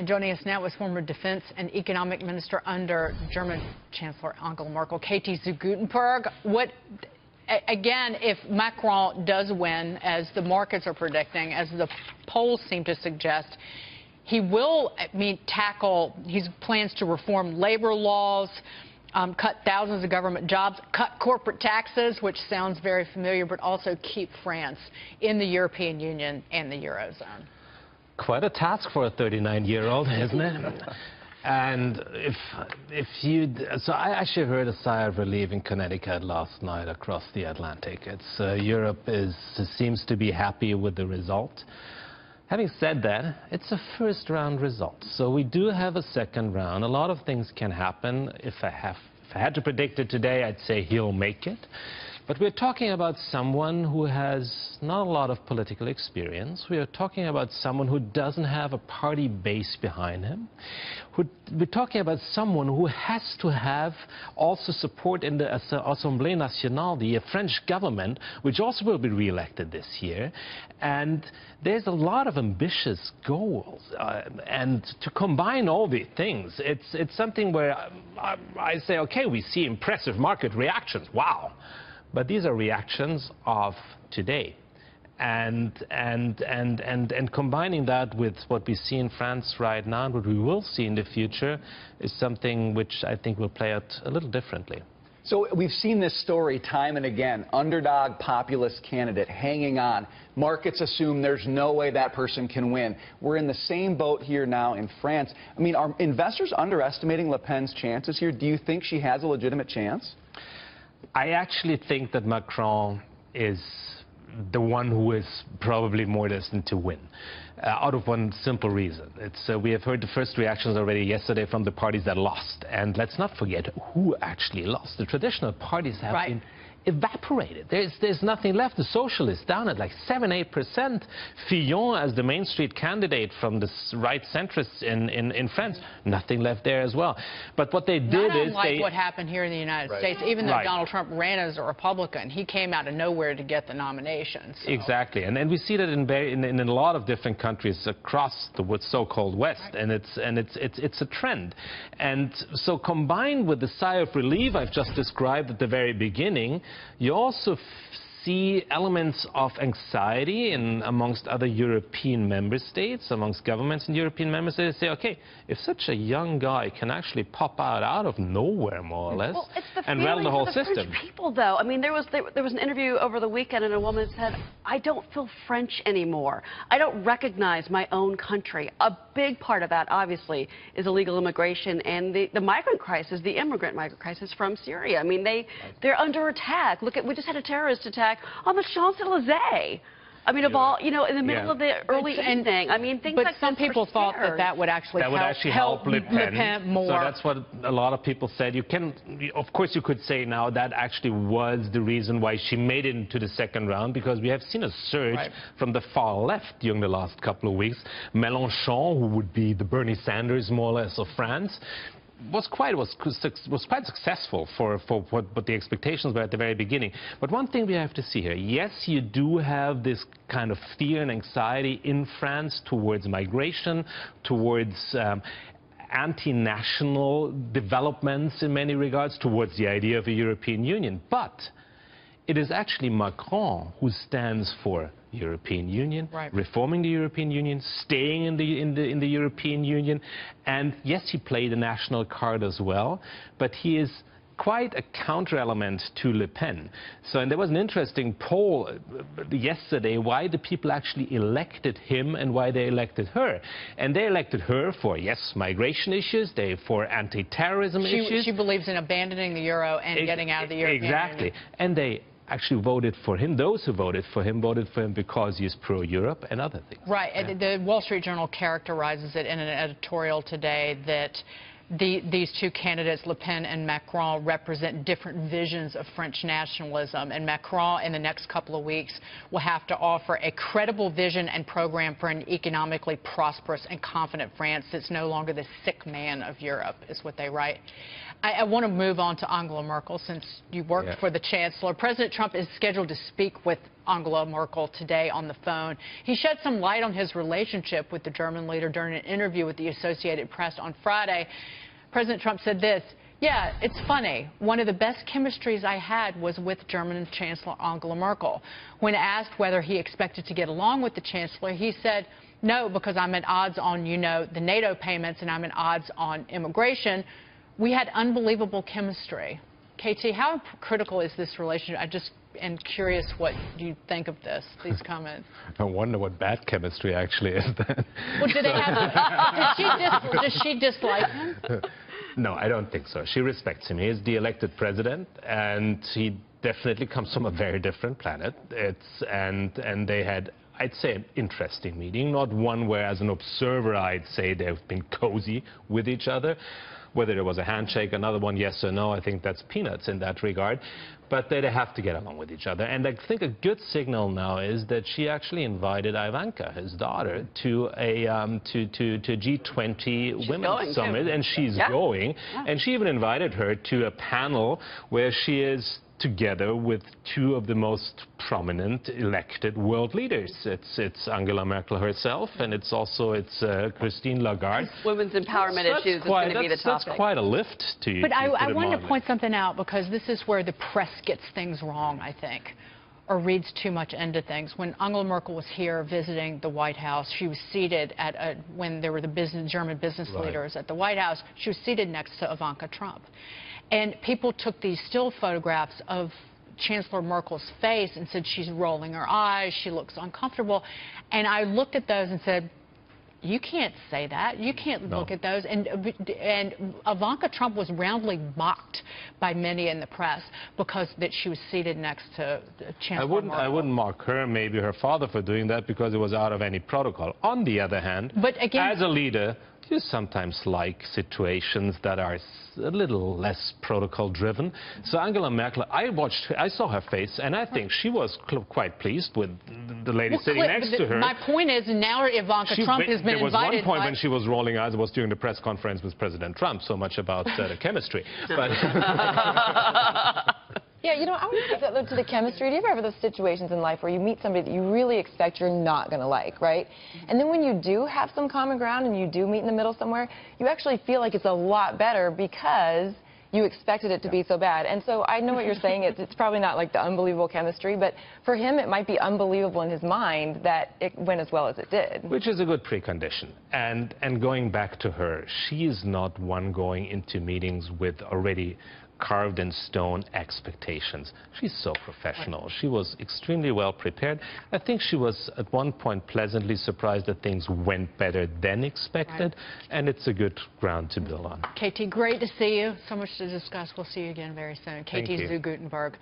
And joining us now is former Defense and Economic Minister under German Chancellor Angela Merkel, Gttenberg. Again, if Macron does win, as the markets are predicting, as the polls seem to suggest, he will tackle his plans to reform labor laws, cut thousands of government jobs, cut corporate taxes, which sounds very familiar, but also keep France in the European Union and the Eurozone. Quite a task for a 39-year-old, isn't it? And so I actually heard a sigh of relief in Connecticut last night across the Atlantic. Europe seems to be happy with the result. Having said that, it's a first-round result, so we do have a second round. A lot of things can happen. If I had to predict it today, I'd say he'll make it. But we're talking about someone who has not a lot of political experience. We are talking about someone who doesn't have a party base behind him. We're talking about someone who has to have also support in the Assemblée Nationale, the French government, which also will be re-elected this year. And there's a lot of ambitious goals. And to combine all these things, it's something where I say, okay, we see impressive market reactions. Wow. But these are reactions of today. And combining that with what we see in France right now and what we will see in the future is something which I think will play out a little differently. So we've seen this story time and again. Underdog populist candidate hanging on. Markets assume there's no way that person can win. We're in the same boat here now in France. I mean, are investors underestimating Le Pen's chances here? Do you think she has a legitimate chance? I actually think that Macron is the one who is probably more destined to win, out of one simple reason. We have heard the first reactions already yesterday from the parties that lost. And let's not forget who actually lost. The traditional parties have been evaporated. There's nothing left. The socialists down at like 7–8%. Fillon as the Main Street candidate from the right centrists in France, nothing left there as well. But what they did is what happened here in the United States. Even though Donald Trump ran as a Republican, he came out of nowhere to get the nomination. So. Exactly, and we see that in a lot of different countries across the so-called West, and it's a trend. And so combined with the sigh of relief I've just described at the very beginning, you also see elements of anxiety amongst other European member states, amongst governments in European member states. Say, okay, if such a young guy can actually pop out of nowhere, more or less, and rattle the whole system. French people, though. I mean, there was an interview over the weekend, and a woman said, "I don't feel French anymore. I don't recognize my own country." A big part of that, obviously, is illegal immigration and the migrant crisis, the immigrant migrant crisis from Syria. I mean, they're under attack. Look at, we just had a terrorist attack on the Champs-Elysees. I mean, of all, you know, in the middle of the early evening. I mean, things like that. But some people thought that would actually help Le Pen more. So that's what a lot of people said. Of course, you could say now that actually was the reason why she made it into the second round, because we have seen a surge from the far left during the last couple of weeks. Mélenchon, who would be the Bernie Sanders, more or less, of France, was quite successful for what the expectations were at the very beginning. But one thing we have to see here, yes, you do have this kind of fear and anxiety in France towards migration, towards anti-national developments in many regards, towards the idea of a European Union. But it is actually Macron who stands for European Union, reforming the European Union, staying in the European Union. And yes, he played the national card as well, but he is quite a counter-element to Le Pen. And there was an interesting poll yesterday why the people actually elected him and why they elected her. And they elected her for, yes, migration issues, for anti-terrorism issues. She believes in abandoning the euro and getting out of the European Union. And they actually voted for him. Those who voted for him because he's pro-Europe and other things. Right. The Wall Street Journal characterizes it in an editorial today that these two candidates, Le Pen and Macron, represent different visions of French nationalism. And Macron, in the next couple of weeks, will have to offer a credible vision and program for an economically prosperous and confident France that's no longer the sick man of Europe, is what they write. I want to move on to Angela Merkel, since you worked for the Chancellor. President Trump is scheduled to speak with Angela Merkel today on the phone. He shed some light on his relationship with the German leader during an interview with the Associated Press on Friday. President Trump said this: "Yeah, it's funny. One of the best chemistries I had was with German Chancellor Angela Merkel." When asked whether he expected to get along with the Chancellor, he said, "No, because I'm at odds on, the NATO payments, and I'm at odds on immigration. We had unbelievable chemistry." KT, how critical is this relationship? I just am curious what you think of these comments. I wonder what bad chemistry actually is then. Well, does she dislike him? No, I don't think so. She respects him. He is the elected president, and he definitely comes from a very different planet. And they had, I'd say, an interesting meeting, not one where, as an observer, I'd say they've been cozy with each other. Whether there was a handshake, another one, yes or no, I think that's peanuts in that regard. But they have to get along with each other. And I think a good signal now is that she actually invited Ivanka, his daughter, to a G20 Women's Summit. And she's going. Yeah. And she even invited her to a panel where she is together with two of the most prominent elected world leaders. It's Angela Merkel herself, and it's Christine Lagarde. Women's empowerment issues is going to be the topic. That's quite a lift to you. But I wanted to point something out, because this is where the press gets things wrong, I think, or reads too much into things. When Angela Merkel was here visiting the White House, she was seated when there were the German business leaders at the White House, she was seated next to Ivanka Trump. And people took these still photographs of Chancellor Merkel's face and said she's rolling her eyes, she looks uncomfortable. And I looked at those and said, you can't say that. You can't look at those. And Ivanka Trump was roundly mocked by many in the press because that she was seated next to Chancellor Merkel. I wouldn't mock her, maybe her father, for doing that because it was out of any protocol. On the other hand, as a leader, you sometimes like situations that are a little less protocol-driven. So Angela Merkel, I saw her face, and I think she was quite pleased with the lady sitting next to her. My point is, now Ivanka Trump has been invited. There was one point when she was rolling eyes. It was during the press conference with President Trump. So much about the chemistry. But yeah, I want to take that to the chemistry. Do you ever have those situations in life where you meet somebody that you really expect you're not going to like, right? And then when you do have some common ground and you do meet in the middle somewhere, you actually feel like it's a lot better because you expected it to be so bad. And so I know what you're saying. It's probably not like the unbelievable chemistry, but for him it might be unbelievable in his mind that it went as well as it did. Which is a good precondition. And going back to her, she is not one going into meetings with already carved in stone expectations. She's so professional. She was extremely well prepared. I think she was at one point pleasantly surprised that things went better than expected, and it's a good ground to build on. KT, great to see you. So much to discuss. We'll see you again very soon. KT Gttenberg.